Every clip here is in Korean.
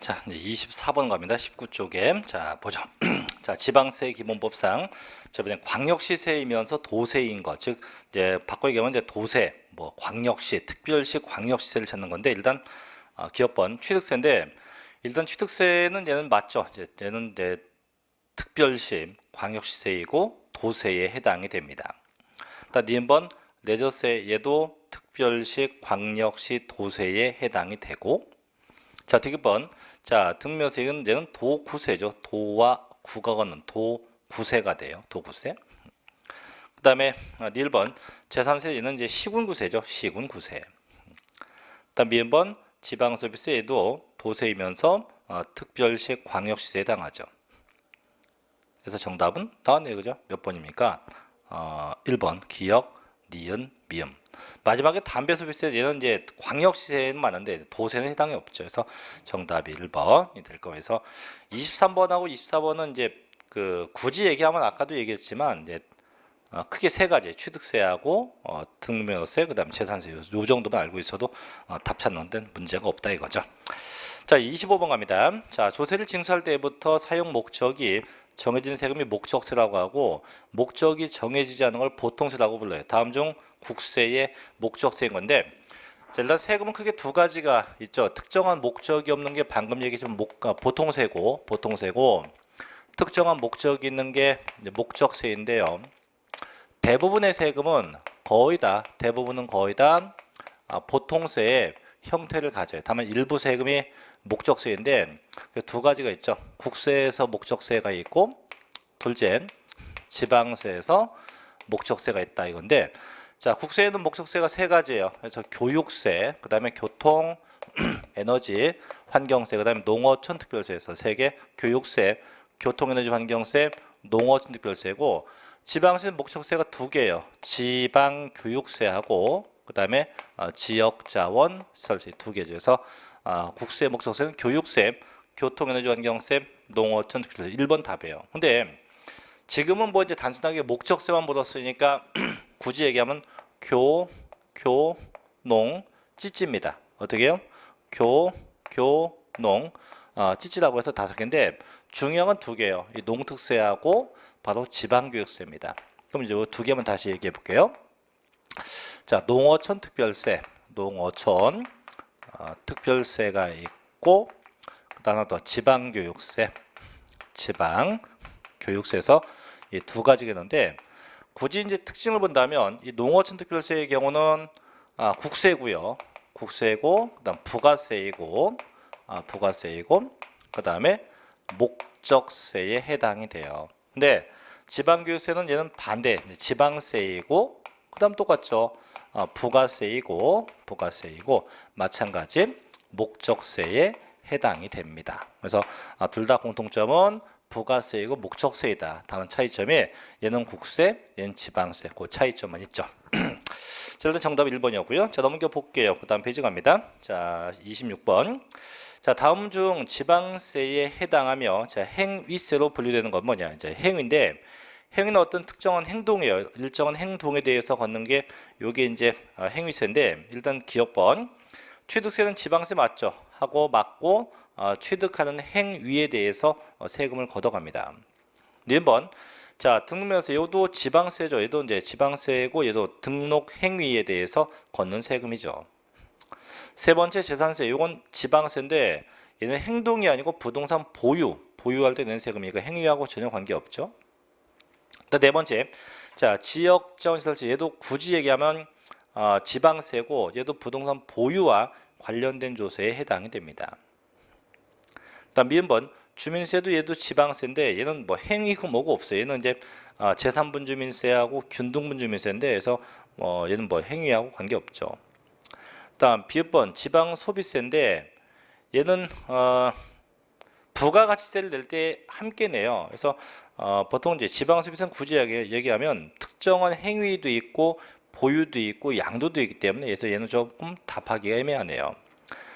자, 이제 24번 갑니다. 19쪽에. 자, 보죠. 자, 지방세 기본법상 저번에 광역시세이면서 도세인 것, 즉 이제 바꿔 얘기하면 이제 도세, 뭐 광역시, 특별시, 광역시세를 찾는 건데 일단 기업번 취득세인데 일단 취득세는 얘는 맞죠. 이제 얘는 이제 특별시, 광역시세이고 도세에 해당이 됩니다. 일단 니은번 레저세 얘도 특별시, 광역시, 도세에 해당이 되고 자, 디귿번. 자, 등묘세는 얘는 도구세죠. 도와 구가 걷는 도구세가 돼요. 도구세. 그 다음에 1번 재산세 얘는 이제 시군구세죠. 시군구세. 그 다음 미음번 지방소비세 얘도 도세이면서 특별시 광역시세에 해당하죠. 그래서 정답은 나왔네요. 그죠? 몇 번입니까? 1번 기역, 니은, 미음. 마지막에 담배소비세 얘는 이제 광역시세는 많은데 도세는 해당이 없죠. 그래서 정답이 1번이 될 거여서 23번하고 24번은 이제 그 굳이 얘기하면 아까도 얘기했지만 이제 크게 세 가지 취득세하고 등록세 그다음 재산세 요 정도만 알고 있어도 답 찾는 데는 문제가 없다 이거죠. 자, 25번 갑니다. 자, 조세를 징수할 때부터 사용 목적이 정해진 세금이 목적세라고 하고 목적이 정해지지 않은 걸 보통세라고 불러요. 다음 중 국세의 목적세인 건데 자, 일단 세금은 크게 두 가지가 있죠. 특정한 목적이 없는 게 방금 얘기했지만 보통세고 특정한 목적이 있는 게 목적세인데요. 대부분의 세금은 대부분은 거의 다 보통세의 형태를 가져요. 다만 일부 세금이 목적세인데 두 가지가 있죠. 국세에서 목적세가 있고 둘째 지방세에서 목적세가 있다 이건데 자, 국세에는 목적세가 세 가지예요. 그래서 교육세, 그 다음에 교통, 에너지, 환경세, 그 다음에 농어촌 특별세에서 세 개, 교육세, 교통, 에너지, 환경세, 농어촌 특별세고 지방세는 목적세가 두 개예요. 지방교육세하고 그 다음에 지역자원 시설세 두 개죠. 그래서 국세 목적세는 교육세, 교통, 에너지, 환경세, 농어촌 특별세 1번 답이에요. 근데 지금은 뭐 이제 단순하게 목적세만 묻었으니까 굳이 얘기하면 농, 찌찌입니다. 어떻게 해요? 농, 찌찌라고 해서 5개인데 중요한 건 2개예요. 이 농특세하고 바로 지방교육세입니다. 그럼 이제 두 개만 다시 얘기해 볼게요. 자, 농어촌 특별세, 특별세가 있고 그다음 더 지방교육세, 지방교육세에서 이 두 가지가 있는데 굳이 이제 특징을 본다면 이 농어촌 특별세의 경우는 국세고요. 국세고 그다음 부가세이고 그다음에 목적세에 해당이 돼요. 근데 지방교육세는 얘는 반대 지방세이고 그다음 똑같죠. 부가세이고 마찬가지 목적세에 해당이 됩니다. 그래서 둘 다 공통점은 부가세이고 목적세이다. 다만 차이점이 얘는 국세, 얘는 지방세. 그 차이점만 있죠. 자, 일단 정답 1번이었고요. 자, 넘겨 볼게요. 그 다음 페이지 갑니다. 자, 26번. 자, 다음 중 지방세에 해당하며 자, 행위세로 분류되는 건 뭐냐? 이제 행위인데 행위는 어떤 특정한 행동이에요. 일정한 행동에 대해서 걷는 게 요게 이제 행위세인데 일단 기억번. 취득세는 지방세 맞죠? 하고 맞고 취득하는 행위에 대해서 세금을 걷어갑니다. 1번. 자, 등록명세 얘도 지방세죠. 얘도 이제 지방세고 얘도 등록 행위에 대해서 걷는 세금이죠. 세 번째 재산세. 요건 지방세인데 얘는 행동이 아니고 부동산 보유할 때 내는 세금이니까 행위하고 전혀 관계없죠. 네 번째. 자, 지역자원시설세 얘도 굳이 얘기하면 지방세고 얘도 부동산 보유와 관련된 조세에 해당이 됩니다. 다음 미음번 주민세도 얘도 지방세인데 얘는 뭐 행위고 뭐고 없어요. 얘는 이제 재산분 주민세하고 균등분 주민세인데 그래서 얘는 뭐 행위하고 관계없죠. 다음 비읍번 지방소비세인데 얘는 부가가치세를 낼 때 함께 내요. 그래서 보통 이제 지방소비세는 굳이 얘기하면 특정한 행위도 있고 보유도 있고 양도도 있기 때문에 그래서 얘는 조금 답하기가 애매하네요.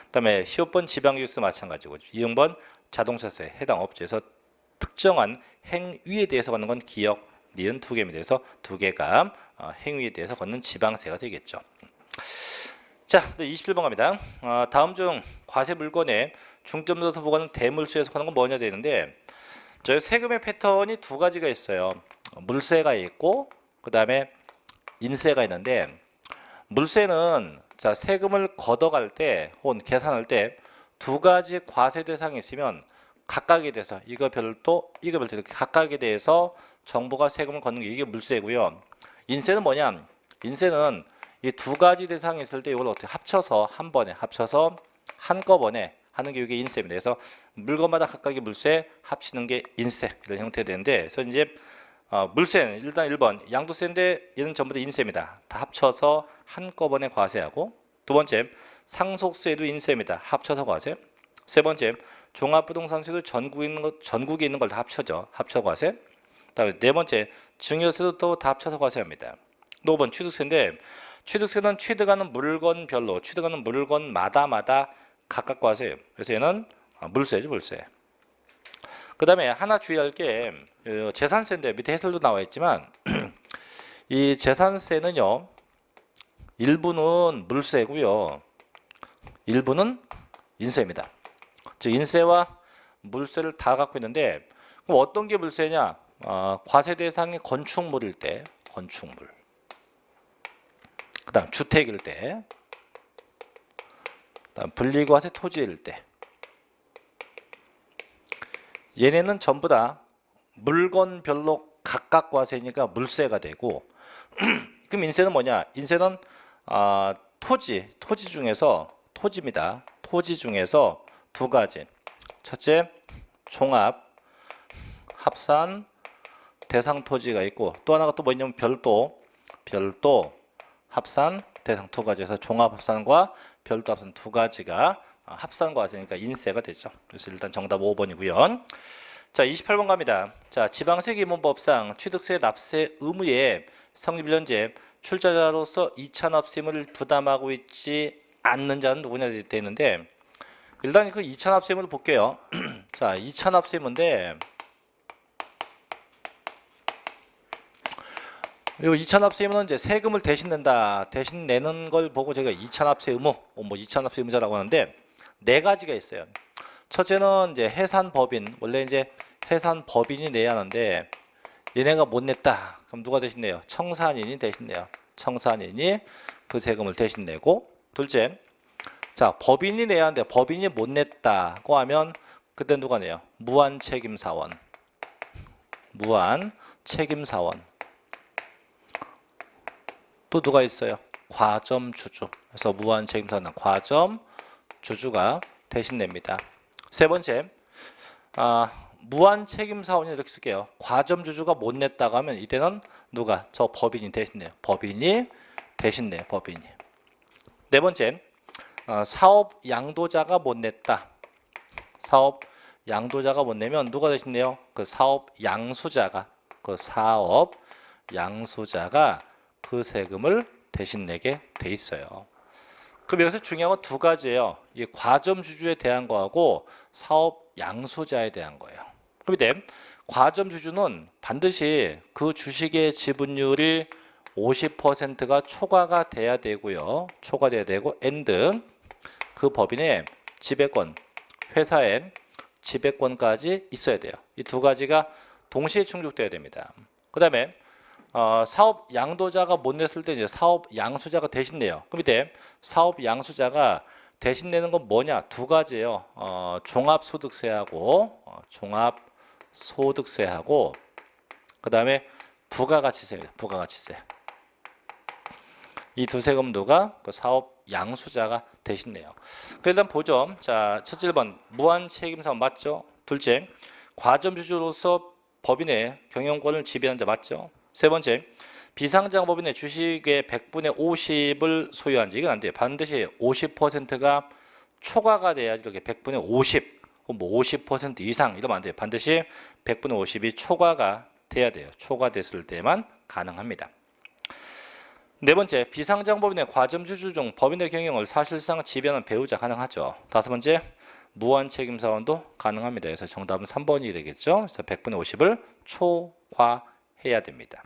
그다음에 15번 지방교육세 마찬가지고 2번 자동차세 해당 없죠. 그래서 특정한 행위에 대해서 걷는 건 기역, 니은 2개입니다. 그래서 2개가 행위에 대해서 걷는 지방세가 되겠죠. 자, 27번 갑니다. 다음 중 과세 물건에 중점을 둬서 보고는 대물세 해석하는 건 뭐냐 되는데, 저희 세금의 패턴이 두 가지가 있어요. 물세가 있고 그 다음에 인세가 있는데, 물세는 자 세금을 걷어갈 때 혹은 계산할 때 두 가지 과세 대상이 있으면 각각에 대해서 이거 별도 이렇게 각각에 대해서 정부가 세금을 걷는 게 이게 물세고요. 인세는 뭐냐? 인세는 이 두 가지 대상이 있을 때 이걸 어떻게 합쳐서 한 번에 합쳐서 한꺼번에 하는 게 이게 인세입니다. 그래서 물건마다 각각의 물세 합치는 게 인세 이런 형태가 되는데, 그래서 이제 물세는 일단 1번 양도세인데 얘는 전부 다 인세입니다. 다 합쳐서 한꺼번에 과세하고, 두 번째 상속세도 인세입니다. 합쳐서 과세. 세 번째 종합부동산세도 전국에 있는 걸 다 합쳐져 합쳐 과세. 그다음에 네 번째 증여세도 또 다 합쳐서 과세합니다. 또 5번 취득세인데, 취득세는 취득하는 물건별로 취득하는 물건마다 각각 과세예요. 그래서 얘는 물세죠, 물세. 그 다음에 하나 주의할 게 재산세인데, 밑에 해설도 나와 있지만 이 재산세는요 일부는 물세고요 일부는 인세입니다. 즉 인세와 물세를 다 갖고 있는데, 그럼 어떤 게 물세냐? 과세 대상이 건축물일 때, 건축물. 그다음 주택일 때, 그다음 분리과세 토지일 때. 얘네는 전부 다 물건별로 각각 과세니까 물세가 되고, 그럼 인세는 뭐냐? 인세는 토지 중에서 토지입니다. 토지 중에서 두 가지. 첫째 종합 합산 대상 토지가 있고, 또 하나가 또 뭐냐면 별도 합산 대상 두 가지에서 종합 합산과 별도 합산 두 가지가 합산과 과세니까 인세가 되죠. 그래서 일단 정답 5번이고요. 자, 28번 갑니다. 자, 지방세 기본법상 취득세 납세 의무에 성립 현재 출자자로서 2차 납세 의무를 부담하고 있지 않는 자는 누구냐 되는데, 일단 그 2차 납세 의무를 볼게요. 자, 2차 납세 의무인데, 그리고 2차 납세 의무는 이제 세금을 대신 낸다, 대신 내는 걸 보고 제가 2차 납세 의무, 뭐 2차 납세 의무자라고 하는데, 네 가지가 있어요. 첫째는 이제 해산법인, 원래 이제 해산법인이 내야 하는데 얘네가 못 냈다. 그럼 누가 대신 내요? 청산인이 대신 내요. 청산인이 그 세금을 대신 내고, 둘째, 자 법인이 내야 하는데 법인이 못 냈다고 하면 그때 누가 내요? 무한책임사원. 무한책임사원. 또 누가 있어요? 과점주주. 그래서 무한책임사원, 과점주주가 대신 냅니다. 세 번째, 무한책임사원이 이렇게 쓸게요. 과점주주가 못 냈다고 하면 이때는 누가? 저 법인이 대신 내요. 법인이 대신 내요. 법인이. 네 번째, 사업 양도자가 못 냈다. 사업 양도자가 못 내면 누가 대신 내요? 그 사업 양수자가 그 세금을 대신 내게 돼 있어요. 그럼 여기서 중요한 건 두 가지예요. 이 과점주주에 대한 거하고 사업 양수자에 대한 거예요. 그럼 이때 과점주주는 반드시 그 주식의 지분율이 50%가 초과가 돼야 되고요. 초과돼야 되고, and 그 법인의 지배권, 회사의 지배권까지 있어야 돼요. 이 두 가지가 동시에 충족돼야 됩니다. 그 다음에 사업 양도자가 못 냈을 때 이제 사업 양수자가 대신 내요. 그럼 이때 사업 양수자가 대신 내는 건 뭐냐? 두 가지예요. 종합소득세하고 그 다음에 부가가치세입니다. 부가가치세. 이 두 세금 누가? 그 사업 양수자가 대신 내요. 일단 보죠. 자, 첫째 1번 무한책임사원 맞죠? 둘째, 과점주주로서 법인의 경영권을 지배하는 자 맞죠? 세 번째, 비상장법인의 주식의 100분의 50을 소유한 자. 이건 안 돼요. 반드시 50%가 초과가 돼야지. 이렇게 100분의 50, 뭐 50% 이상 이러면 안 돼요. 반드시 100분의 50이 초과가 돼야 돼요. 초과됐을 때만 가능합니다. 네 번째, 비상장법인의 과점주주 중 법인의 경영을 사실상 지배하는 배우자 가능하죠. 다섯 번째, 무한책임사원도 가능합니다. 그래서 정답은 3번이 되겠죠. 그래서 100분의 50을 초과해야 됩니다.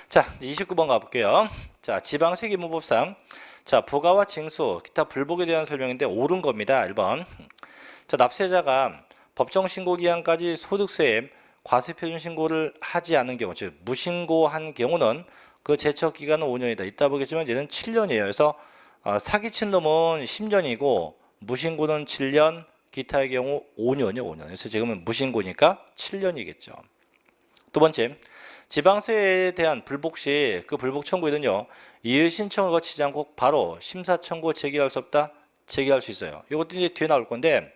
자, 29번 가볼게요. 자, 지방세기문법상 자, 부가와 징수, 기타 불복에 대한 설명인데 옳은 겁니다. 1번. 자, 납세자가 법정 신고 기한까지 소득세에 과세표준 신고를 하지 않은 경우, 즉 무신고한 경우는 그 제척 기간은 5년이다. 이따 보겠지만 얘는 7년이에요. 그래서 사기친 놈은 10년이고 무신고는 7년, 기타의 경우 5년이요. 5년. 그래서 지금은 무신고니까 7년이겠죠. 두 번째, 지방세에 대한 불복 시 그 불복 청구에는요, 이의 신청을 거치지 않고 바로 심사 청구 제기할 수 없다. 제기할 수 있어요. 이것도 이제 뒤에 나올 건데,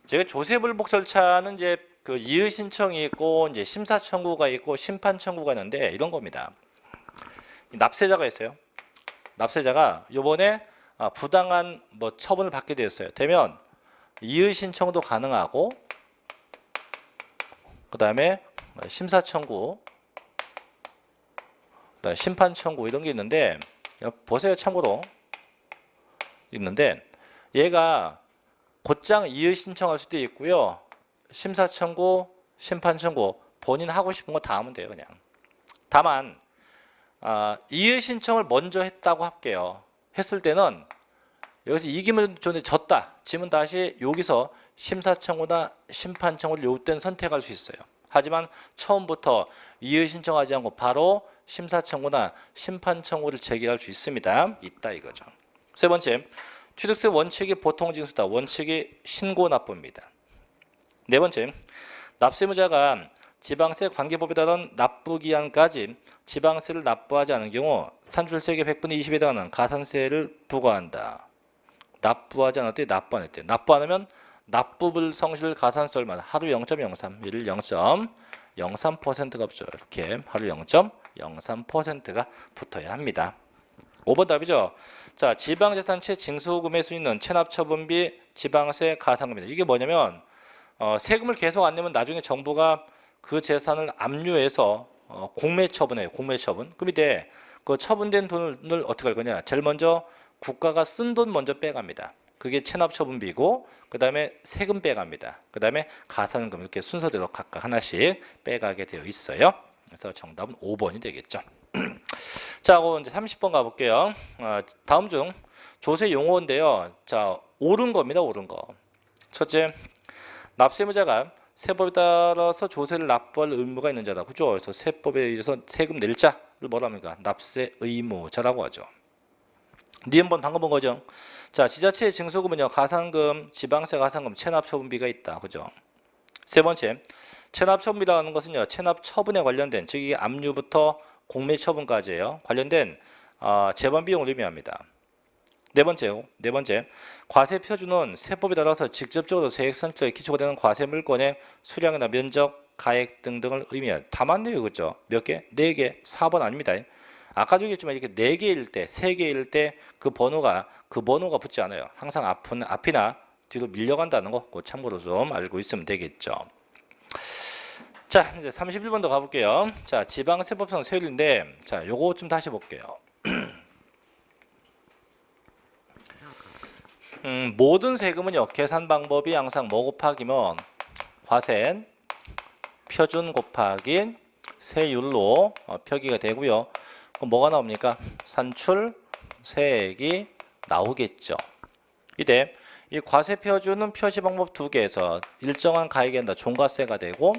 제가 조세 불복 절차는 이제 그 이의 신청이 있고 이제 심사 청구가 있고 심판 청구가 있는데 이런 겁니다. 납세자가 있어요. 납세자가 요번에 부당한 뭐 처분을 받게 되었어요. 되면 이의 신청도 가능하고 그다음에 심사 청구, 그다음에 심판 청구 이런 게 있는데 보세요. 참고로 있는데 얘가 곧장 이의 신청할 수도 있고요. 심사 청구, 심판 청구 본인 하고 싶은 거 다 하면 돼요. 그냥. 다만 이의 신청을 먼저 했다고 할게요. 했을 때는 여기서 이기면 졌다. 지면 다시 여기서 심사 청구나 심판 청구를 요때는 선택할 수 있어요. 하지만 처음부터 이의 신청하지 않고 바로 심사 청구나 심판 청구를 제기할 수 있습니다. 있다 이거죠. 세 번째, 취득세 원칙이 보통 징수다. 원칙이 신고 납부입니다. 네 번째, 납세무자가 지방세 관계법에 따른 납부기한까지 지방세를 납부하지 않은 경우 산출세계 100분의 20에 해당하는 가산세를 부과한다. 납부하지 않을 때 납부 안 할 때. 납부 안 하면 납부불성실 가산세 얼마나? 하루 0.03, 일 0.03%가 없죠. 이렇게 하루 0.03%가 붙어야 합니다. 5번 답이죠. 자, 지방재산채 징수금의 순위는 체납처분비, 지방세, 가산금입니다. 이게 뭐냐면 세금을 계속 안 내면 나중에 정부가 그 재산을 압류해서 공매처분해요. 공매처분. 그럼 이때 그 처분된 돈을 어떻게 할 거냐? 제일 먼저 국가가 쓴 돈 먼저 빼갑니다. 그게 체납처분비고 그 다음에 세금 빼갑니다. 그 다음에 가산금 이렇게 순서대로 각각 하나씩 빼가게 되어 있어요. 그래서 정답은 5번이 되겠죠. 자, 이제 30번 가볼게요. 다음 중 조세 용어인데요. 자, 옳은 겁니다. 옳은 거. 첫째, 납세무자가 세법에 따라서 조세를 납부할 의무가 있는 자다. 그죠? 그래서 세법에 의해서 세금 낼 자를 뭐라 합니까? 납세 의무자라고 하죠. 니은번 방금 본 거죠. 자, 지자체의 징수금은요, 가산금, 지방세 가산금, 체납처분비가 있다. 그죠? 세 번째, 체납처분비라는 것은요, 체납처분에 관련된, 즉 이게 압류부터 공매처분까지예요. 관련된 재반 비용을 의미합니다. 네 번째, 과세 표준은 세법에 따라서 직접적으로 세액 산출에 기초가 되는 과세 물건의 수량이나 면적, 가액 등등을 의미해요. 다 맞네요, 그죠? 몇 개? 4개, 4번 아닙니다. 아까도 얘기했지만 이렇게 4개일 때, 3개일 때 그 번호가 붙지 않아요. 항상 앞이나 뒤로 밀려간다는 거 그 참고로 좀 알고 있으면 되겠죠. 자, 이제 31번도 가볼게요. 자, 지방세법상 세율인데, 자, 요거 좀 다시 볼게요. 모든 세금은요, 계산 방법이 항상 뭐 곱하기면 과세 표준 곱하기 세율로 표기가 되고요. 그럼 뭐가 나옵니까? 산출 세액이 나오겠죠. 이때 이 과세 표준은 표시 방법 2개에서 일정한 가액에 한다 종가세가 되고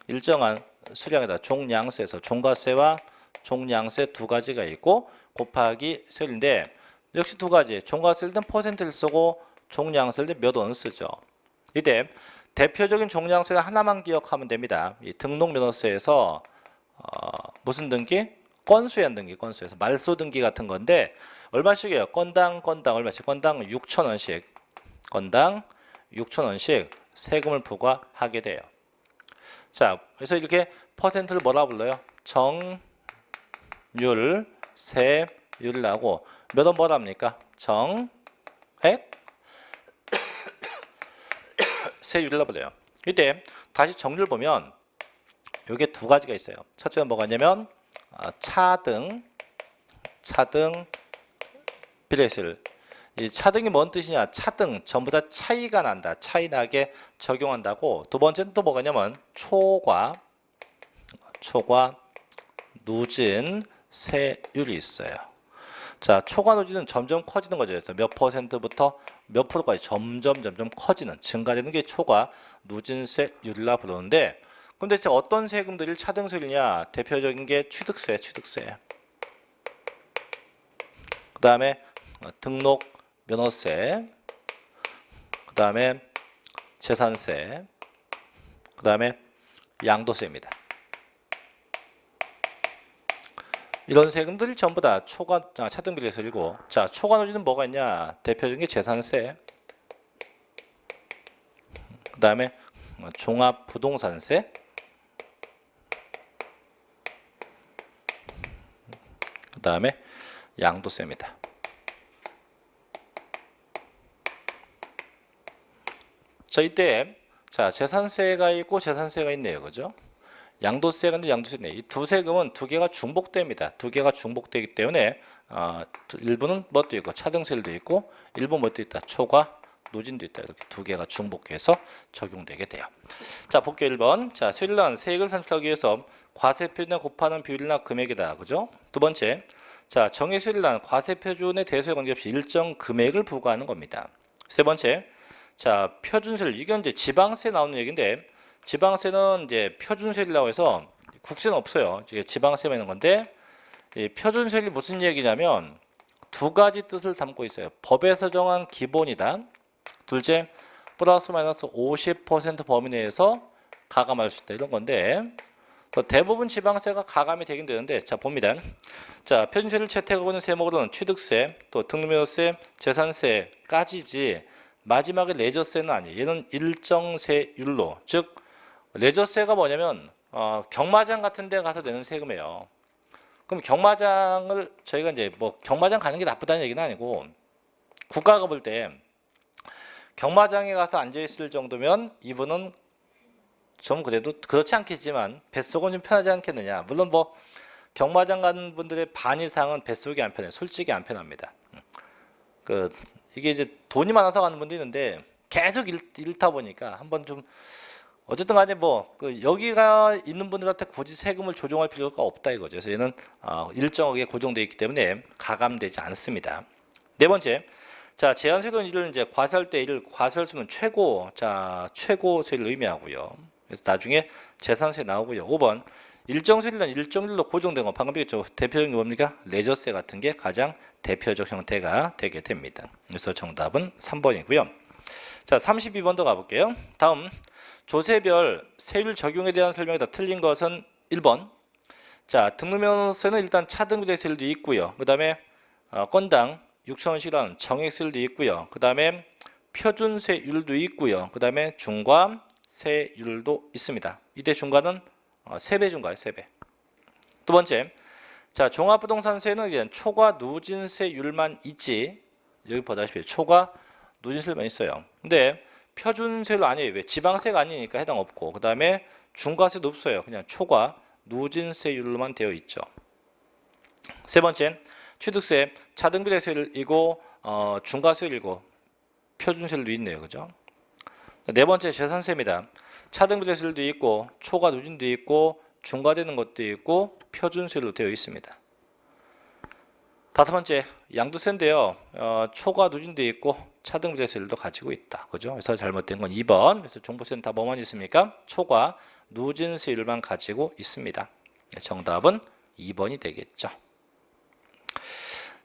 일정한 수량에다 종량세에서 종가세와 종량세 2가지가 있고 곱하기 세율인데 역시 2가지 종가세일 땐 퍼센트를 쓰고 종량세일 때 몇 원 쓰죠. 이때 대표적인 종량세가 하나만 기억하면 됩니다. 이 등록면허세에서 무슨 등기? 건수연 등기, 건수에서 말소 등기 같은 건데 얼마씩이에요? 건당 얼마씩? 건당 6,000원씩, 건당 6,000원씩 세금을 부과하게 돼요. 자, 그래서 이렇게 퍼센트를 뭐라 불러요? 정률, 세율을 하고 몇 원 뭐라 합니까? 정액, 세율이라고 불러요. 이때 다시 정률 보면 이게 2가지가 있어요. 첫째는 뭐가 있냐면 차등 비례세율. 이 차등이 뭔 뜻이냐? 차등 전부 다 차이가 난다. 차이 나게 적용한다고. 두 번째는 또 뭐가 있냐면 초과 누진 세율이 있어요. 자, 초과 누진은 점점 커지는 거죠. 그래서 몇 퍼센트부터 몇 프로까지 점점 커지는, 증가되는 게 초과 누진세율이라 부르는데, 그럼 대체 어떤 세금들이 차등세율이냐? 대표적인 게 취득세. 그 다음에 등록 면허세, 그 다음에 재산세, 그 다음에 양도세입니다. 이런 세금들이 전부 다 차등비례세율이고, 자, 초과 누진은 뭐가 있냐? 대표적인 게 재산세, 그 다음에 종합부동산세, 그 다음에 양도세입니다. 자, 이때 재산세가 있고 재산세가 있네요, 그죠? 양도세가 있는데 양도세네. 이 두 세금은 두 개가 중복됩니다. 두 개가 중복되기 때문에 일부는 뭣도 있고 차등세율도 있고, 일부 뭣도 있다, 초과 누진도 있다. 이렇게 두 개가 중복해서 적용되게 돼요. 자, 볼게요. 1번. 자, 세율란 세액을 산출하기 위해서 과세표준에 곱하는 비율이나 금액이다, 그죠? 두 번째. 자, 정액세율란 과세표준의 대소에 관계없이 일정 금액을 부과하는 겁니다. 세 번째. 자, 표준세율. 이건 이제 지방세 나오는 얘기인데, 지방세는 이제 표준세율이라고 해서 국세는 없어요. 이게 지방세만 있는 건데, 이 표준세율이 무슨 얘기냐면 두 가지 뜻을 담고 있어요. 법에서 정한 기본이다. 둘째, 플러스 마이너스 50% 범위 내에서 가감할 수 있다. 이런 건데, 대부분 지방세가 가감이 되긴 되는데, 자, 봅니다. 자, 표준세를 채택하고 있는 세목으로는 취득세, 또 등록면허세, 재산세까지지, 마지막에 레저세는 아니에요. 얘는 일정세율로, 즉 레저세가 뭐냐면 경마장 같은 데 가서 내는 세금이에요. 그럼 경마장을 저희가 이제 뭐 경마장 가는 게 나쁘다는 얘기는 아니고, 국가가 볼 때 경마장에 가서 앉아 있을 정도면 이분은 좀 그래도 그렇지 않겠지만 뱃속은 좀 편하지 않겠느냐. 물론 뭐 경마장 가는 분들의 반 이상은 뱃속이 안 편해요. 솔직히 안 편합니다. 이게 이제 돈이 많아서 가는 분도 있는데 계속 잃다 보니까 한번 좀 어쨌든 간에 여기가 있는 분들한테 굳이 세금을 조정할 필요가 없다 이거죠. 그래서 얘는 일정하게 고정되어 있기 때문에 가감되지 않습니다. 네 번째. 자, 제한세율은 이를 이제 과세할 때 이를 과세할 수 있는 최고세를 의미하고요. 그래서 나중에 재산세 나오고요. 5번. 일정세율은 일정률로 고정된 거, 방금 얘기했죠. 대표적인 게 뭡니까? 레저세 같은 게 가장 대표적 형태가 되게 됩니다. 그래서 정답은 3번이고요. 자, 32번도 가볼게요. 다음, 조세별 세율 적용에 대한 설명이 다 틀린 것은 1번. 자, 등록면허세는 일단 차등비례세율도 있고요. 그 다음에 건당 6,000원씩이라는 정액세율도 있고요. 그 다음에 표준세율도 있고요. 그 다음에 중과세율도 있습니다. 이때 중과는 3배 중과예요, 3배. 두 번째, 자, 종합부동산세는 이제 초과 누진세율만 있지, 여기 보다시피 초과 누진세율만 있어요. 근데 표준세율 아니에요. 왜? 지방세가 아니니까 해당 없고, 그 다음에 중과세도 없어요. 그냥 초과 누진세율로만 되어 있죠. 세 번째, 취득세 차등비례세율이고 중과세율이고 표준세율도 있네요, 그죠? 네 번째, 재산세입니다. 차등비례세율도 있고 초과 누진도 있고 중과되는 것도 있고 표준세율로 되어 있습니다. 다섯 번째, 양도세인데요. 초과 누진도 있고 차등비례세율도 가지고 있다, 그죠? 그래서 잘못된 건 2번. 그래서 종부세는 다 뭐만 있습니까? 초과 누진세율만 가지고 있습니다. 정답은 2번이 되겠죠.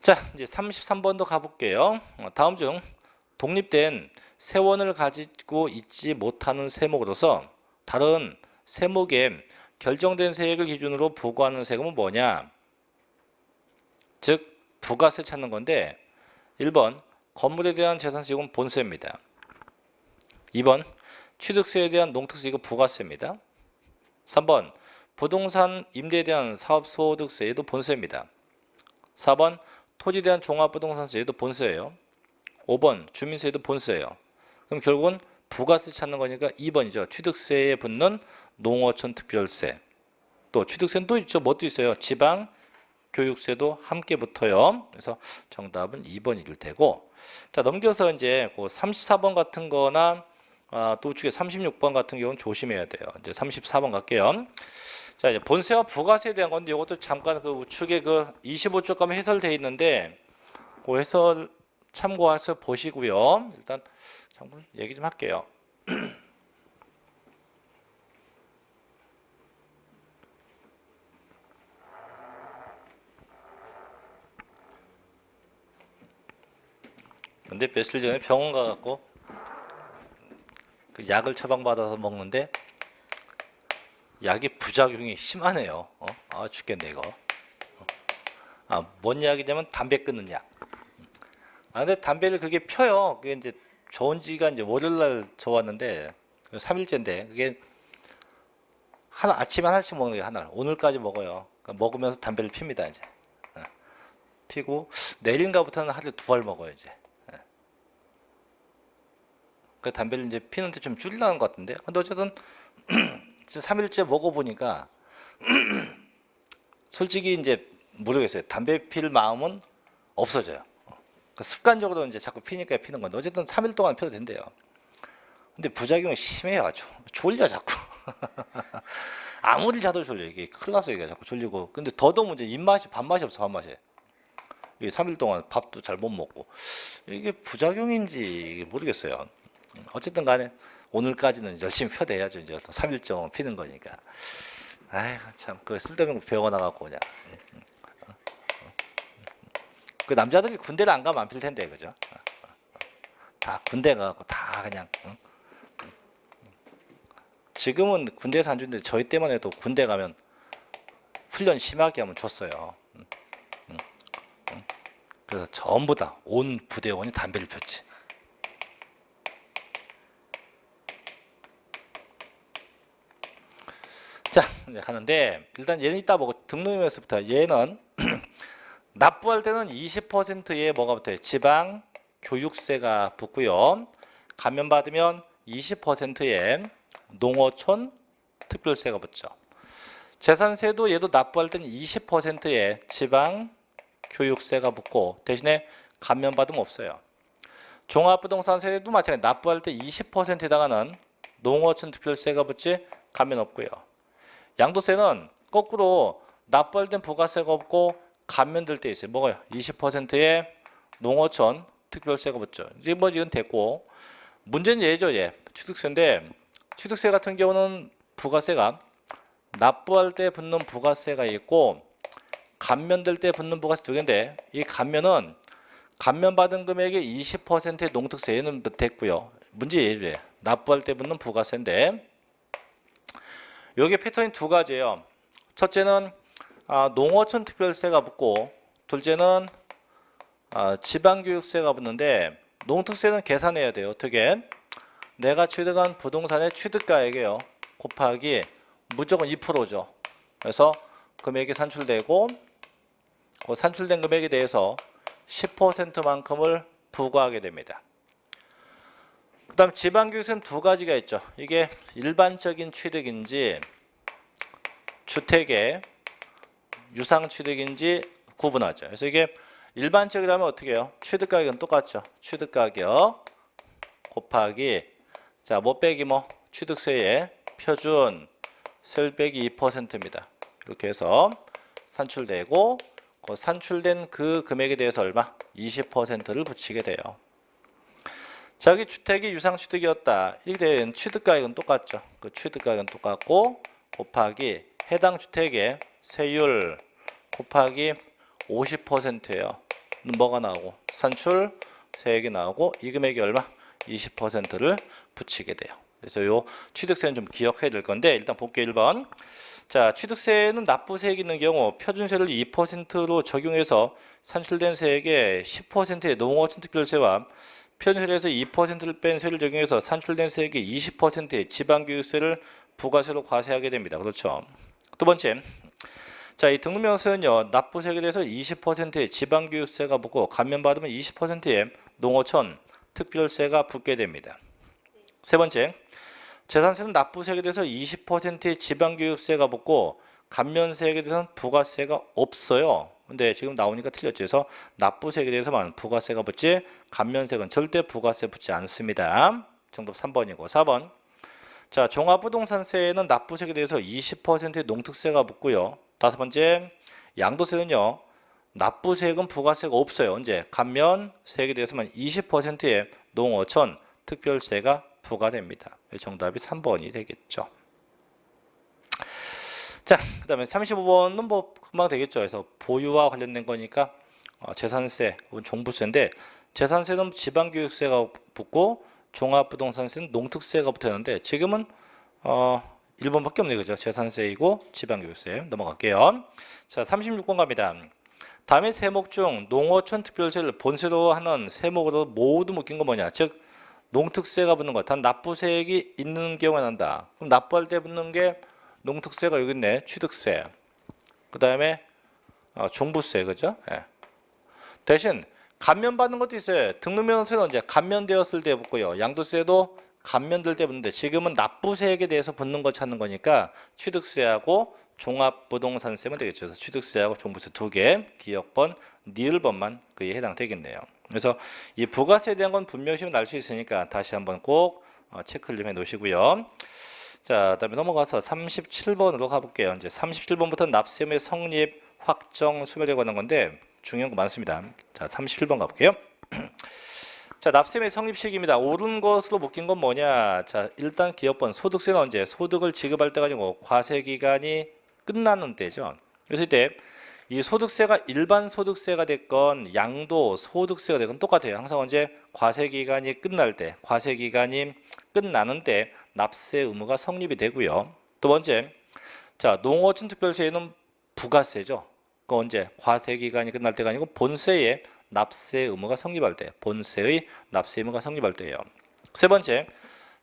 자, 이제 33번도 가볼게요. 다음 중 독립된 세원을 가지고 있지 못하는 세목으로서 다른 세목에 결정된 세액을 기준으로 부과하는 세금은 뭐냐? 즉 부가세 찾는 건데, 1번 건물에 대한 재산세액은 본세입니다. 2번 취득세에 대한 농특세액은 부가세입니다. 3번 부동산 임대에 대한 사업소득세도 본세입니다. 4번 토지에 대한 종합부동산세도 본세예요. 5번 주민세도 본세예요. 그럼 결국은 부가세 찾는 거니까 2번이죠. 취득세에 붙는 농어촌 특별세. 또 취득세는 또 있죠. 뭣도 있어요. 지방 교육세도 함께 붙어요. 그래서 정답은 2번일 테고. 자, 넘겨서 이제 34번 같은 거나 또 우측에 36번 같은 경우는 조심해야 돼요. 이제 34번 갈게요. 자, 이제 본세와 부가세에 대한 건데 이것도 잠깐 그 우측에 그 25쪽 가면 해설되어 있는데 그 해설 참고해서 보시고요. 일단 잠깐 얘기 좀 할게요. 근데 며칠 전에 병원 가갖고 그 약을 처방받아서 먹는데 약이 부작용이 심하네요. 아 죽겠네 이거. 뭔 약이냐면 담배 끊는 약. 근데 담배를 그게 펴요. 그게 이제 좋은 지가 이제 월요일날 좋았는데 3일째인데 그게 아침에 하나씩 먹는 게 하나. 오늘까지 먹어요. 그러니까 먹으면서 담배를 핍니다 이제. 피고 내일인가부터는 하루에 2알 먹어요 이제. 그 담배를 이제 피는데 좀 줄이려는 것 같은데. 근데 어쨌든 3일째 먹어보니까 솔직히 이제 모르겠어요. 담배 필 마음은 없어져요. 그러니까 습관적으로 이제 자꾸 피니까 피는 건데 어쨌든 3일 동안 펴도 된대요. 근데 부작용이 심해요. 아주 졸려 자꾸. 아무리 자도 졸려. 이게 큰일 나서 이게 자꾸 졸리고. 근데 더더 문제 입맛이 밥맛이 없어. 밥맛이. 이게 3일 동안 밥도 잘 못 먹고 이게 부작용인지 모르겠어요. 어쨌든 간에 오늘까지는 열심히 펴대야죠. 이제 3일째 피는 거니까. 아이 참 그 쓸데없는 거 배워 나가고 그냥. 그 남자들이 군대를 안 가면 안 필 텐데 그죠? 다 군대 가고 다 그냥. 지금은 군대에서 안 주는데 저희 때만 해도 군대 가면 훈련 심하게 하면 줬어요. 그래서 전부 다 온 부대원이 담배를 폈지. 자, 이제 가는데 일단 얘는 이따 보고 등록명에서부터 얘는 납부할 때는 20%의 뭐가 붙어요? 지방 교육세가 붙고요. 감면받으면 20%의 농어촌 특별세가 붙죠. 재산세도 얘도 납부할 때는 20%의 지방 교육세가 붙고 대신에 감면받으면 없어요. 종합부동산세도 마찬가지 납부할 때 20%에다가는 농어촌 특별세가 붙지 감면 없고요. 양도세는 거꾸로 납부할 땐 부가세가 없고 감면될 때 있어요. 뭐가요? 20%의 농어촌 특별세가 붙죠. 이제 뭐 이건 됐고 문제는 얘죠. 얘 취득세인데 취득세 같은 경우는 부가세가 납부할 때 붙는 부가세가 있고 감면될 때 붙는 부가세 두 개인데 이 감면은 감면받은 금액의 20%의 농특세 얘는 됐고요. 문제 얘죠. 납부할 때 붙는 부가세인데 여기 패턴이 두 가지예요. 첫째는 농어촌 특별세가 붙고 둘째는 지방교육세가 붙는데 농특세는 계산해야 돼요. 어떻게? 내가 취득한 부동산의 취득가액이에요. 곱하기 무조건 2%죠. 그래서 금액이 산출되고 그 산출된 금액에 대해서 10%만큼을 부과하게 됩니다. 그 다음 지방교육세는 두 가지가 있죠. 이게 일반적인 취득인지 주택의 유상취득인지 구분하죠. 그래서 이게 일반적이라면 어떻게 해요? 취득가격은 똑같죠. 취득가격 곱하기 자, 뭐 빼기 뭐 취득세의 표준 세율 빼기 2%입니다. 이렇게 해서 산출되고 그 산출된 그 금액에 대해서 얼마? 20%를 붙이게 돼요. 자기 주택이 유상취득이었다. 이렇게 되면 취득가액은 똑같죠. 그 취득가액은 똑같고 곱하기 해당 주택의 세율 곱하기 50%예요. 뭐가 나오고 산출 세액이 나오고 이 금액이 얼마? 20%를 붙이게 돼요. 그래서 요 취득세는 좀 기억해야 될 건데 일단 볼게요. 1번. 자, 취득세는 납부세액이 있는 경우 표준세를 2%로 적용해서 산출된 세액의 10%의 농어촌 특별세와 표준세에서 2%를 뺀 세를 적용해서 산출된 세액의 20%의 지방교육세를 부가세로 과세하게 됩니다. 그렇죠. 두 번째. 자, 이 등록명세는요. 납부세액에 대해서 20%의 지방교육세가 붙고 감면받으면 20%의 농어촌 특별세가 붙게 됩니다. 세 번째. 재산세는 납부세액에 대해서 20%의 지방교육세가 붙고 감면세액에 대해서는 부가세가 없어요. 근데 지금 나오니까 틀렸죠. 그래서 납부세액에 대해서만 부가세가 붙지 감면세액은 절대 부가세 붙지 않습니다. 정답 3번이고 4번. 자, 종합부동산세는 납부세에 대해서 20%의 농특세가 붙고요. 다섯 번째, 양도세는요. 납부세금 부가세가 없어요. 언제? 감면세액에 대해서만 20%의 농어촌 특별세가 부과됩니다. 정답이 3번이 되겠죠. 자, 그 다음에 35번은 뭐 금방 되겠죠. 그래서 보유와 관련된 거니까 재산세, 종부세인데 재산세는 지방교육세가 붙고 종합부동산세는 농특세가 붙었는데 지금은 1번밖에 없네요. 그죠? 재산세이고 지방교육세. 넘어갈게요. 자, 36번 갑니다. 다음의 세목 중 농어촌 특별세를 본세로 하는 세목으로 모두 묶인 건 뭐냐? 즉 농특세가 붙는 것. 단 납부세액이 있는 경우가 난다. 그럼 납부할 때 붙는 게 농특세가 여기 있네. 취득세. 그 다음에 종부세. 그죠? 예. 대신 감면받는 것도 있어요. 등록면허세는 이제 감면되었을 때 붙고요. 양도세도 감면될 때 붙는데 지금은 납부세액에 대해서 붙는 거 찾는 거니까 취득세하고 종합부동산세만 되겠죠. 그래서 취득세하고 종부세 두 개, 기억번, 니을번만 그에 해당되겠네요. 그래서 이 부가세에 대한 건 분명히 알 수 있으니까 다시 한번 꼭 체크를 좀 해 놓으시고요. 자, 그다음에 넘어가서 37번으로 가볼게요. 이제 37번부터 납세의 성립, 확정, 소멸에 관한 건데 중요한 거 많습니다. 자, 37번 가볼게요. 자, 납세의 성립 시기입니다. 옳은 것으로 묶인 건 뭐냐? 자, 일단 기억번 소득세는 언제? 소득을 지급할 때가 아니고 과세 기간이 끝나는 때죠. 그래서 이때 이 소득세가 일반 소득세가 됐건 양도 소득세가 됐건 똑같아요. 항상 언제? 과세 기간이 끝날 때, 과세 기간이 끝나는 때 납세 의무가 성립이 되고요. 두 번째, 자, 농어촌 특별세는 부가세죠. 그 언제? 과세 기간이 끝날 때가 아니고 본세에 납세 의무가 성립할 때, 본세의 납세 의무가 성립할 때예요. 세 번째,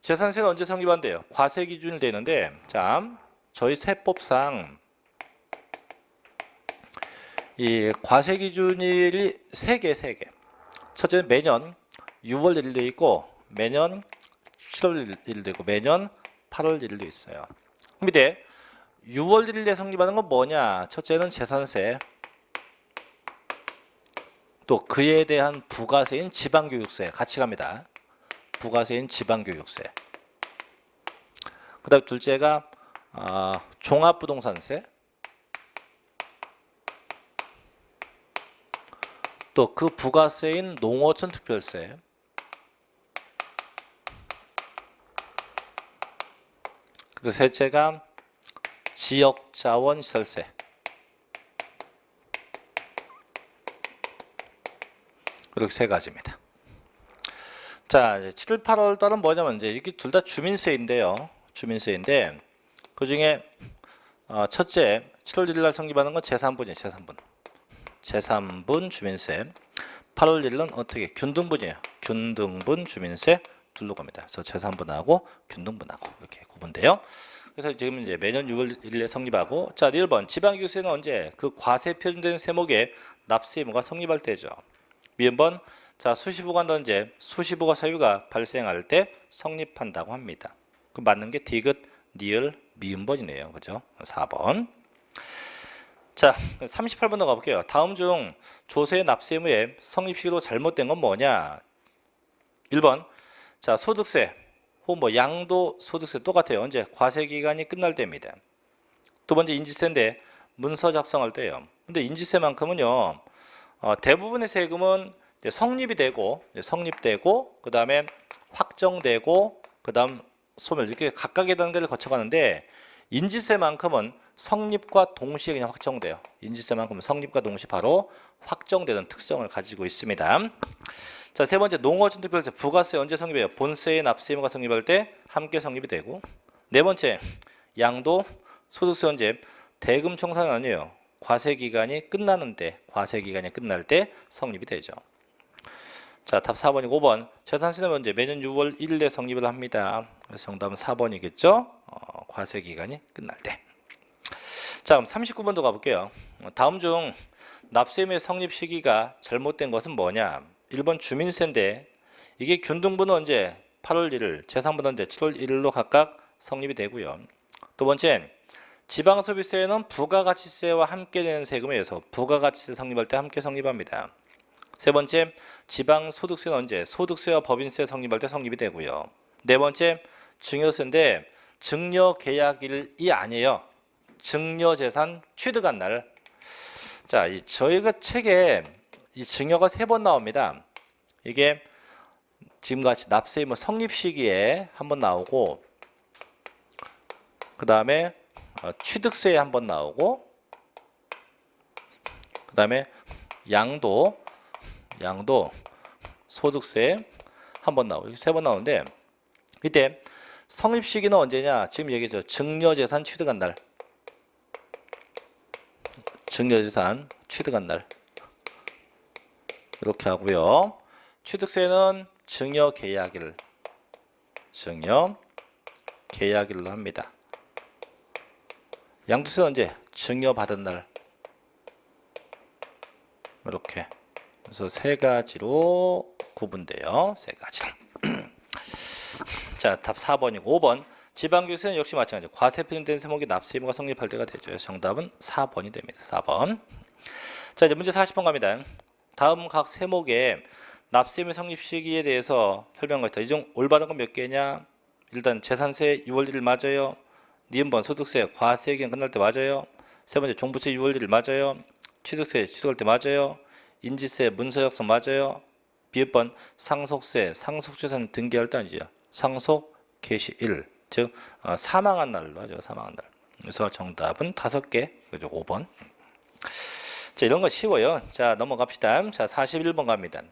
재산세는 언제 성립한대요? 과세 기준이 되는데, 자, 저희 세법상 이 과세 기준일이 세 개. 첫째는 매년 6월 1일도 있고, 매년 7월 1일도 있고, 매년 8월 1일도 있어요. 그럼 이때 6월 1일에 성립하는 건 뭐냐? 첫째는 재산세, 또 그에 대한 부가세인 지방교육세 같이 갑니다. 부가세인 지방교육세. 그 다음 둘째가 종합부동산세, 또 그 부가세인 농어촌 특별세, 그래서 셋째가 지역자원시설세. 이렇게 세 가지입니다. 자, 7, 8월 달은 뭐냐면 이제 이게 둘 다 주민세인데요. 주민세인데 그 중에 첫째 7월 1일 날 성립하는 건 제3분이에요. 제3분 주민세. 8월 1일은 어떻게? 균등분이에요. 균등분 주민세 둘로 갑니다. 그래서 제3분하고 균등분하고 이렇게 구분돼요. 그래서 지금 이제 매년 6월 1일에 성립하고, 자, 1번 지방교육세는 언제? 그 과세 표준된 세목에 납세 의무가 성립할 때죠. 미음번, 자, 수시부가 언제? 수시부가 사유가 발생할 때 성립한다고 합니다. 그 맞는 게 디귿, 니을, 미음번이네요. 그죠? 4번. 자, 38번으로 가볼게요. 다음 중 조세 납세 의무의 성립 시기로 잘못된 건 뭐냐? 1번, 자, 소득세 혹은 뭐 양도 소득세 똑같아요. 언제? 과세 기간이 끝날 때입니다. 두 번째 인지세인데 문서 작성할 때예요. 근데 인지세만큼은요, 대부분의 세금은 성립이 되고, 성립되고, 그 다음에 확정되고, 그 다음 소멸, 이렇게 각각의 단계를 거쳐가는데, 인지세만큼은 성립과 동시에 그냥 확정돼요. 인지세만큼은 성립과 동시에 바로 확정되는 특성을 가지고 있습니다. 자, 세 번째 농어촌 특별세 부가세 언제 성립해요? 본세의 납세 의무가 성립할 때 함께 성립이 되고, 네 번째 양도 소득세 언제? 대금 청산은 아니에요. 과세 기간이 끝나는 때, 과세 기간이 끝날 때 성립이 되죠. 자, 답 4번이고 5번 재산세는 언제? 매년 6월 1일에 성립을 합니다. 그래서 정답은 4번이겠죠. 과세 기간이 끝날 때. 자, 그럼 39번도 가볼게요. 다음 중 납세의 성립 시기가 잘못된 것은 뭐냐? 1번 주민세인데 이게 균등분은 언제? 8월 1일, 제3분은 언제? 7월 1일로 각각 성립이 되고요. 두 번째, 지방소비세는 부가가치세와 함께 내는 세금에 의해서 부가가치세 성립할 때 함께 성립합니다. 세 번째, 지방소득세는 언제? 소득세와 법인세 성립할 때 성립이 되고요. 네 번째, 증여세인데 증여계약일이 아니에요. 증여재산 취득한 날. 자, 저희가 책에 이 증여가 3번 나옵니다. 이게 지금같이 납세 의무 성립 시기에 한번 나오고, 그 다음에 취득세에 한번 나오고, 그 다음에 양도 소득세 한번 나오고, 이렇게 3번 나오는데, 이때 성립 시기는 언제냐? 지금 얘기했죠. 증여재산 취득한 날. 증여재산 취득한 날. 이렇게 하고요. 취득세는 증여계약일. 증여계약일로 합니다. 양도세는 언제? 증여받은 날. 이렇게. 그래서 3가지로 구분돼요. 3가지로. 자, 답 4번이고 5번. 지방교세는 역시 마찬가지로 과세 표준된 세목이 납세 의무가 성립할 때가 되죠. 정답은 4번이 됩니다. 4번. 자, 이제 문제 40번 갑니다. 다음 각 세목의 납세 의무 성립 시기에 대해서 설명하고 있다. 이 중 올바른 건 몇 개냐? 일단 재산세 6월 1일 맞아요. 니은번 소득세 과세 기간 끝날 때 맞아요. 세 번째 종부세 6월 1일 맞아요. 취득세 취득할 때 맞아요. 인지세 문서역서 맞아요. 비읍번 상속세 상속재산 등기할 때 아니죠. 상속 개시일, 즉 사망한 날로 하죠. 사망한 날. 그래서 정답은 5개. 그죠? 5번. 자, 이런 거 쉬워요. 자, 넘어갑시다. 자, 41번 갑니다.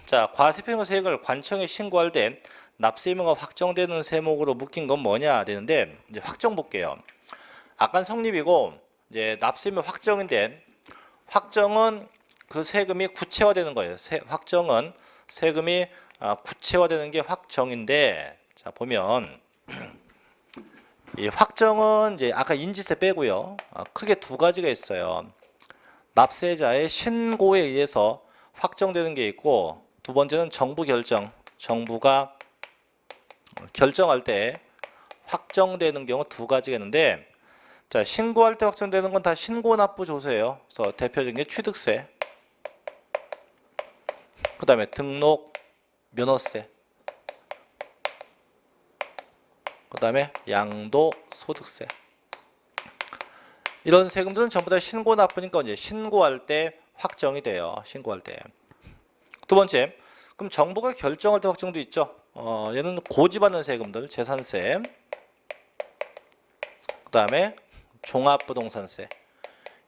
자, 과세표준 세액을 관청에 신고할 때 납세 의무가 확정되는 세목으로 묶인 건 뭐냐 되는데, 이제 확정 볼게요. 아까는 성립이고 이제 납세 의무 확정인데, 확정은 그 세금이 구체화되는 거예요. 확정은 세금이 구체화되는 게 확정인데, 자, 보면 이 확정은 이제 아까 인지세 빼고요. 크게 2가지가 있어요. 납세자의 신고에 의해서 확정되는 게 있고, 2번째는 정부 결정. 정부가 결정할 때 확정되는 경우 2가지가 있는데, 자, 신고할 때 확정되는 건 다 신고납부 조세예요. 그래서 대표적인 게 취득세, 그 다음에 등록 면허세, 그 다음에 양도 소득세. 이런 세금들은 전부 다 신고납부니까 이제 신고할 때 확정이 돼요. 신고할 때. 2번째, 그럼 정부가 결정할 때 확정도 있죠. 얘는 고지받는 세금들, 재산세, 그 다음에 종합부동산세.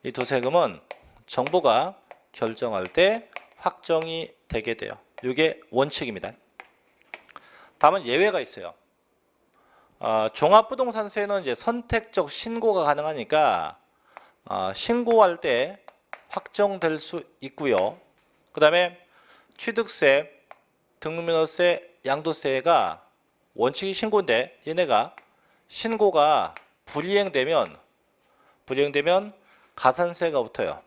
이 2 세금은 정부가 결정할 때 확정이 되게 돼요. 이게 원칙입니다. 다만 예외가 있어요. 종합부동산세는 이제 선택적 신고가 가능하니까 신고할 때 확정될 수 있고요. 그 다음에 취득세, 등록면허세, 양도세가 원칙이 신고인데, 얘네가 신고가 불이행되면 가산세가 붙어요.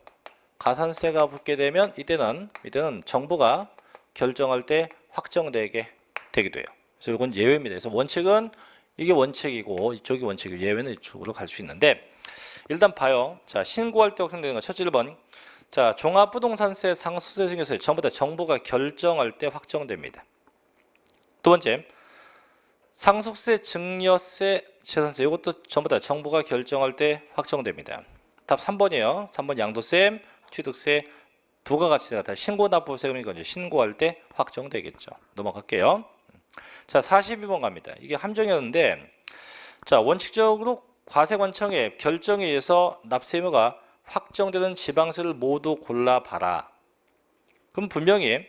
가산세가 붙게 되면 이때는 정부가 결정할 때 확정되게 되기도 해요. 그래서 이건 예외입니다. 그래서 원칙은 이게 원칙이고 이쪽이 원칙이고 예외는 이쪽으로 갈 수 있는데, 일단 봐요. 자, 신고할 때 확정되는 거 첫째 1번. 자, 종합부동산세, 상속세 중에서 전부 다 정부가 결정할 때 확정됩니다. 2번째, 상속세, 증여세, 재산세 이것도 전부 다 정부가 결정할 때 확정됩니다. 답 3번이에요. 3번 양도세, 취득세, 부가가치세가 다 신고납부 세금이니까 이제 신고할 때 확정되겠죠. 넘어갈게요. 자, 42번 갑니다. 이게 함정이었는데, 자, 원칙적으로 과세관청의 결정에 의해서 납세 의무가 확정되는 지방세를 모두 골라봐라. 그럼 분명히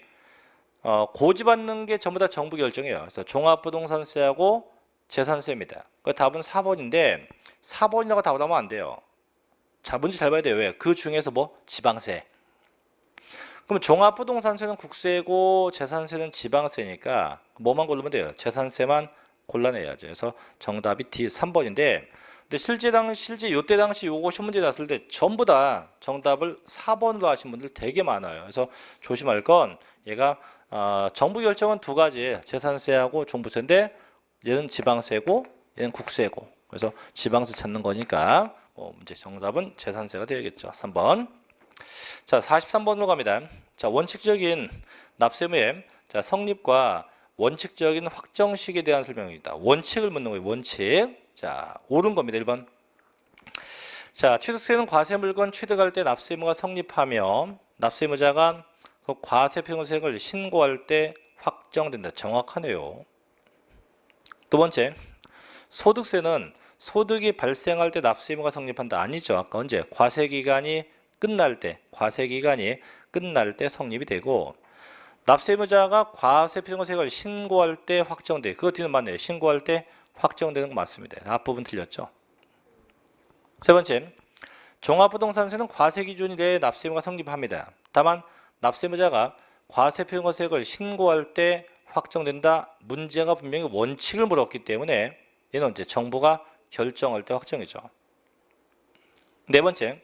고지받는 게 전부 다 정부 결정이에요. 그래서 종합부동산세하고 재산세입니다. 그 답은 4번인데 4번이라고 답을 하면 안 돼요. 자, 문제 잘 봐야 돼요. 왜? 그 중에서 뭐? 지방세. 그럼 종합부동산세는 국세고 재산세는 지방세니까 뭐만 고르면 돼요? 재산세만 골라내야죠. 그래서 정답이 D 3번인데, 근데 실제 요때 당시 요거 시험 문제 났을 때 전부 다 정답을 4번으로 하신 분들 되게 많아요. 그래서 조심할 건 얘가 정부 결정은 2가지, 재산세하고 종부세인데 얘는 지방세고 얘는 국세고, 그래서 지방세 찾는 거니까 문제 정답은 재산세가 되겠죠. 3번. 자, 43번으로 갑니다. 자, 원칙적인 납세 의무의 성립과 원칙적인 확정식에 대한 설명입니다. 원칙을 묻는 거예요. 원칙. 자, 옳은 겁니다. 1번. 자, 취득세는 과세 물건 취득할 때 납세 의무가 성립하며 납세 의무자가 그 과세 표준세액을 신고할 때 확정된다. 정확하네요. 두 번째, 소득세는 소득이 발생할 때 납세 의무가 성립한다. 아니죠. 아까 언제? 과세 기간이 끝날 때 성립이 되고 납세 의무자가 과세 표준세액을 신고할 때 확정돼. 그거 뒤는 맞네요. 신고할 때 확정되는 거 맞습니다. 앞부분 틀렸죠. 세 번째, 종합부동산세는 과세 기준이 내에 납세 의무가 성립합니다. 다만 납세 의무자가 과세 표준세액을 신고할 때 확정된다. 문제가 분명히 원칙을 물었기 때문에 얘는 이제 정부가 결정할 때 확정이죠. 네 번째,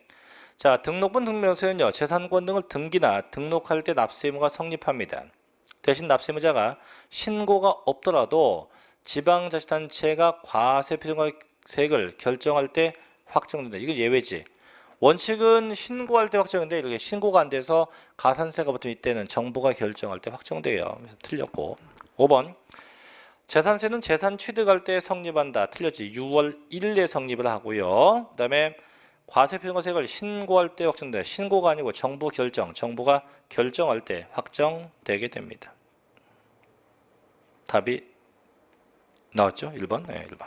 자, 등록분 등록세는요, 재산권 등을 등기나 등록할 때 납세 의무가 성립합니다. 대신 납세 의무자가 신고가 없더라도 지방자치단체가 과세 표준세액을 결정할 때 확정된다. 이건 예외지. 원칙은 신고할 때 확정인데 이렇게 신고가 안 돼서 가산세가 붙으면 이때는 정부가 결정할 때 확정돼요. 그래서 틀렸고. 5번. 재산세는 재산 취득할 때 성립한다. 틀렸지. 6월 1일에 성립을 하고요. 그 다음에 과세 표준세액을 신고할 때 확정돼. 신고가 아니고 정부 결정. 정부가 결정할 때 확정되게 됩니다. 답이 나왔죠? 1번? 네, 1번.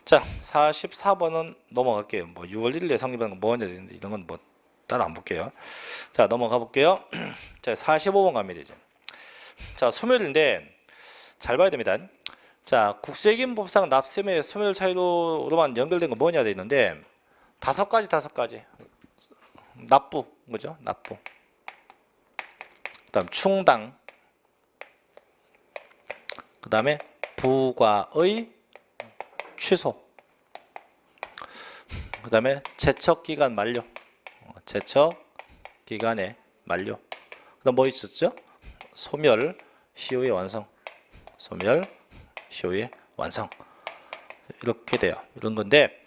자, 44번은 넘어갈게요. 뭐 6월 1일에 성립한 건 뭐냐 되는데 이런 건 뭐 따로 안 볼게요. 자, 넘어가 볼게요. 자, 45번 갑니다. 이제. 자, 소멸인데 잘 봐야 됩니다. 자, 국세기본법상 납세의 소멸 사유로만 연결된 건 뭐냐 돼 있는데 다섯 가지. 납부, 그죠? 납부. 그다음 충당. 그다음에 부과의 취소. 그 다음에 제척기간 만료. 제척기간의 만료. 그 다음 뭐 있었죠? 소멸 시효의 완성. 소멸 시효의 완성. 이렇게 돼요. 이런 건데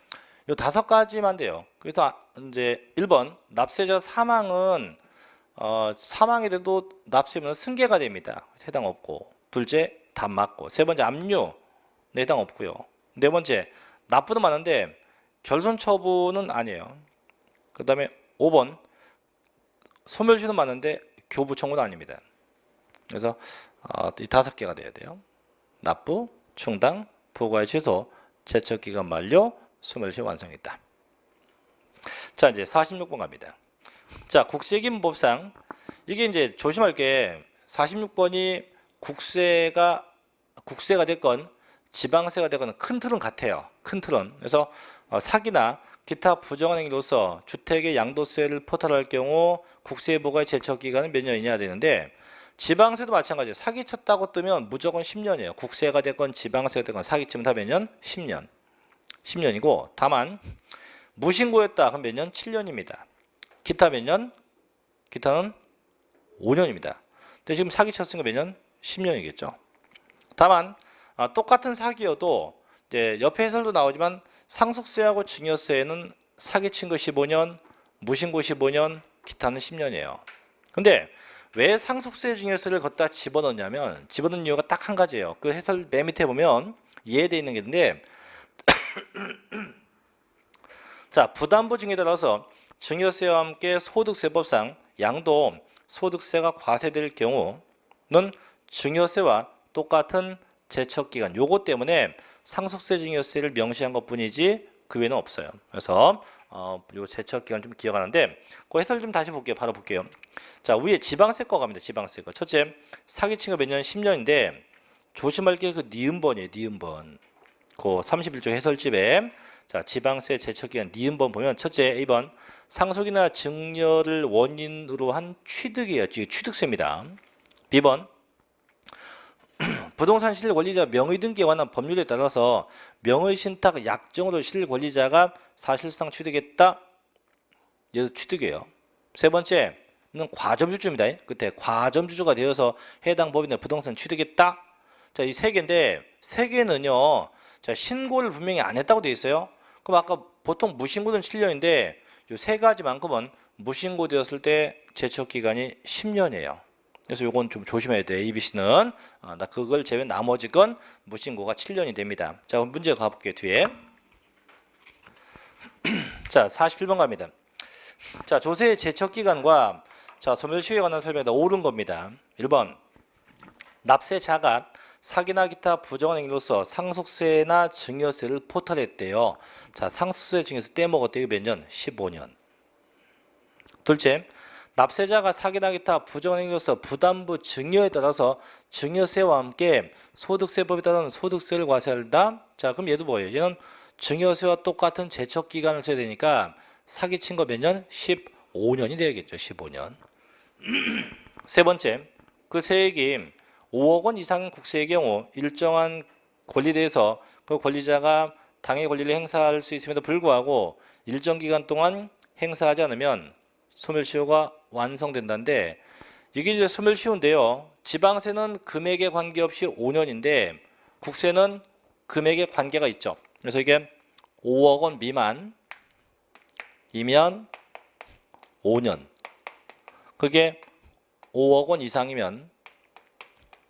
이 다섯 가지만 돼요. 그래서 이제 1번 납세자 사망은 사망이 돼도 납세면 승계가 됩니다. 해당 없고. 둘째 답 맞고. 세 번째 압류 해당 없고요. 네 번째, 납부는 많은데 결손 처분은 아니에요. 그 다음에 5번, 소멸시효는 많은데 교부 청구는 아닙니다. 그래서 이 다섯 개가 돼야 돼요. 납부, 충당, 부과의 취소, 제척기간 만료, 소멸시효 완성했다. 자, 이제 46번 갑니다. 자, 국세기본법상 이게 이제 조심할 게 46번이 국세가 됐건 지방세가 되거나 큰 틀은 같아요. 큰 틀은. 그래서 사기나 기타 부정한 행위로서 주택의 양도세를 포탈할 경우 국세부과의 제척기간은 몇 년이냐 되는데 지방세도 마찬가지예요. 사기쳤다고 뜨면 무조건 10년이에요. 국세가 됐건 지방세가 됐건 사기치면 다 몇 년? 10년. 10년이고 다만 무신고였다. 그럼 몇 년? 7년입니다. 기타 몇 년? 기타는 5년입니다. 근데 지금 사기쳤으니까 몇 년? 10년이겠죠. 다만 똑같은 사기여도 이제 옆에 해설도 나오지만 상속세하고 증여세는 사기친 거 15년, 무신고 15년, 기타는 10년이에요. 근데 왜 상속세 증여세를 걷다 집어넣냐면 집어넣는 이유가 딱 한 가지예요. 그 해설 맨 밑에 보면 이해되어 있는 게 있는데 자, 부담부 증여에 따라서 증여세와 함께 소득세법상 양도 소득세가 과세될 경우는 증여세와 똑같은 제척기간 요거 때문에 상속세 증여세를 명시한 것뿐이지 그 외에는 없어요. 그래서 요 제척기간 좀 기억하는데 그 해설 좀 다시 볼게요. 바로 볼게요. 자, 위에 지방세 거 갑니다. 지방세 거. 첫째, 사기친 거 몇 년? 10년인데 조심할 게 그 니은번이에요. 니은번. 그 31조 해설집에 자, 지방세 제척기간 니은번 보면 첫째, 2번 상속이나 증여를 원인으로 한 취득이에요. 취득세입니다. B번 부동산 실질 권리자 명의 등기에 관한 법률에 따라서 명의 신탁 약정으로 실질 권리자가 사실상 취득했다. 얘도 취득이에요. 세 번째는 과점주주입니다. 그때 과점주주가 되어서 해당 법인의 부동산 취득했다. 자, 이 세 개인데 세 개는요. 자, 신고를 분명히 안 했다고 되어 있어요. 그럼 아까 보통 무신고는 7년인데 이 세 가지만큼은 무신고 되었을 때 제척 기간이 10년이에요. 그래서 요건 좀 조심해야 돼. ABC는 나 그걸 제외 나머지 건 무신고가 7년이 됩니다. 자, 문제 가볼게요. 뒤에. 자, 41번 갑니다. 자, 조세의 제척 기간과 자, 소멸시효에 관한 설명에다 옳은 겁니다. 1번. 납세자가 사기나 기타 부정한 행위로서 상속세나 증여세를 포탈했대요. 자, 상속세 증여세 떼먹었대요. 몇 년? 15년. 둘째, 납세자가 사기나 기타 부정한 행위로서 부담부 증여에 따라서 증여세와 함께 소득세법에 따른 소득세를 과세한다. 자, 그럼 얘도 뭐예요? 얘는 증여세와 똑같은 제척 기간을 써야 되니까 사기친 거 몇 년? 15년이 되겠죠. 15년. 세 번째, 그 세액이 5억 원 이상 국세의 경우 일정한 권리에 대해서 그 권리자가 당해 권리를 행사할 수 있음에도 불구하고 일정 기간 동안 행사하지 않으면 소멸시효가 완성된다는데 이게 이제 소멸시효인데요. 지방세는 금액에 관계없이 5년인데 국세는 금액에 관계가 있죠. 그래서 이게 5억 원 미만이면 5년. 그게 5억 원 이상이면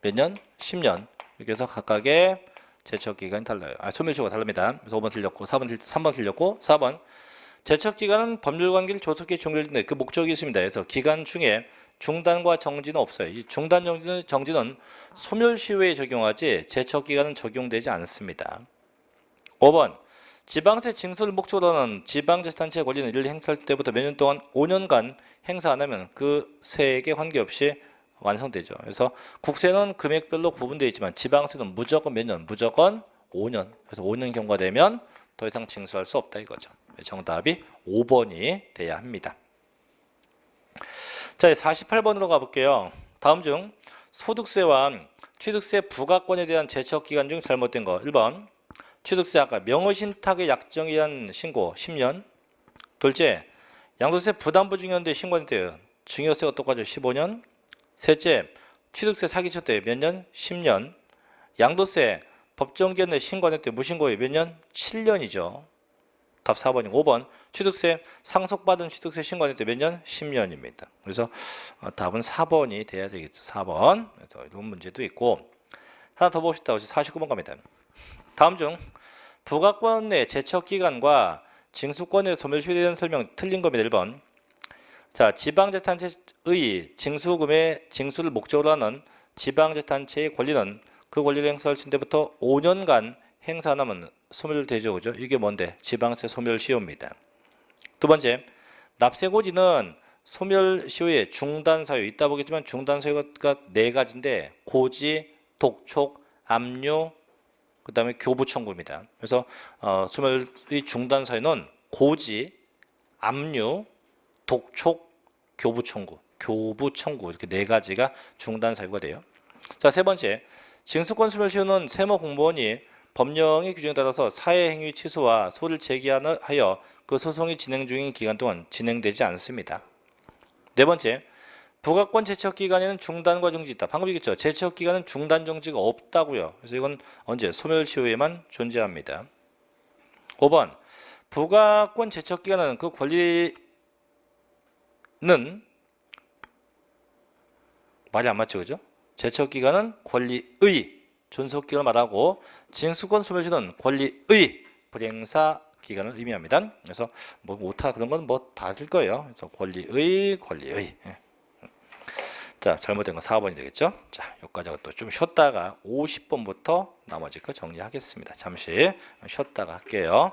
몇 년? 10년. 이렇게 해서 각각의 제척 기간이 달라요. 소멸시효가 다릅니다. 그래서 5번 틀렸고 3번 틀렸고 4번. 제척 기간은 법률 관계를 조속히 종료되는데 그 목적이 있습니다. 그래서 기간 중에 중단과 정지는 없어요. 이 중단 정지는 소멸시효에 적용하지 제척 기간은 적용되지 않습니다. 5번. 지방세 징수를 목적으로 하는 지방자치단체의 권리는 이를 행사할 때부터 몇 년 동안 5년간 행사 안 하면 그 세액에 관계없이 완성되죠. 그래서 국세는 금액별로 구분되어 있지만 지방세는 무조건 몇 년? 무조건 5년. 그래서 5년 경과되면 더 이상 징수할 수 없다 이거죠. 정답이 5번이 돼야 합니다. 자, 48번으로 가볼게요. 다음 중 소득세와 취득세 부과권에 대한 제척 기간 중 잘못된 거 1번. 취득세 아까 명의신탁의 약정에 대한 신고 10년. 둘째, 양도세 부담부 증여인데 신고했대요. 증여세가 똑같죠. 15년. 셋째, 취득세 사기쳤대요. 몇 년? 10년. 양도세 법정기한에 신고했대요. 무신고에 몇 년? 7년이죠. 답 4번이고 5번 취득세 상속받은 취득세 신고했대요. 몇 년? 10년입니다. 그래서 답은 4번이 돼야 되겠죠. 4번. 그래서 이런 문제도 있고 하나 더 봅시다. 49번 갑니다. 다음 중 부과권 내 제척 기간과 징수권의 소멸시효에 대한 설명 틀린 겁니다. 1번. 자, 지방자치단체의 징수를 목적으로 하는 지방자치단체의 권리는 그 권리를 행사할 수 있는 때부터 5년간 행사 안 하면 소멸되죠. 그죠? 이게 뭔데? 지방세 소멸시효입니다. 두 번째, 납세고지는 소멸시효의 중단사유 있다 보겠지만 중단사유가 4가지인데 고지, 독촉, 압류, 그 다음에 교부 청구입니다. 그래서 소멸의 중단사유는 고지, 압류, 독촉, 교부 청구 이렇게 4가지가 중단 사유가 돼요. 자, 세 번째, 징수권 소멸시효는 세무 공무원이 법령의 규정에 따라서 사회행위 취소와 소를 제기하여 그 소송이 진행 중인 기간 동안 진행되지 않습니다. 네 번째, 부과권 제척 기간에는 중단과 정지 있다. 방금 얘기했죠. 제척 기간은 중단 정지가 없다고요. 그래서 이건 언제? 소멸시효에만 존재합니다. 5번, 부과권 제척 기간은 그 권리는 말이 안 맞죠, 그죠? 제척 기간은 권리의 존속 기간을 말하고 징수권 소멸시효는 권리의 불행사 기간을 의미합니다. 그래서 뭐 오타 그런 건 뭐 다 쓸 거예요. 그래서 권리의. 자, 잘못된 건 4번이 되겠죠? 자, 여기까지 하고 또 좀 쉬었다가 50번부터 나머지 거 정리하겠습니다. 잠시 쉬었다가 할게요.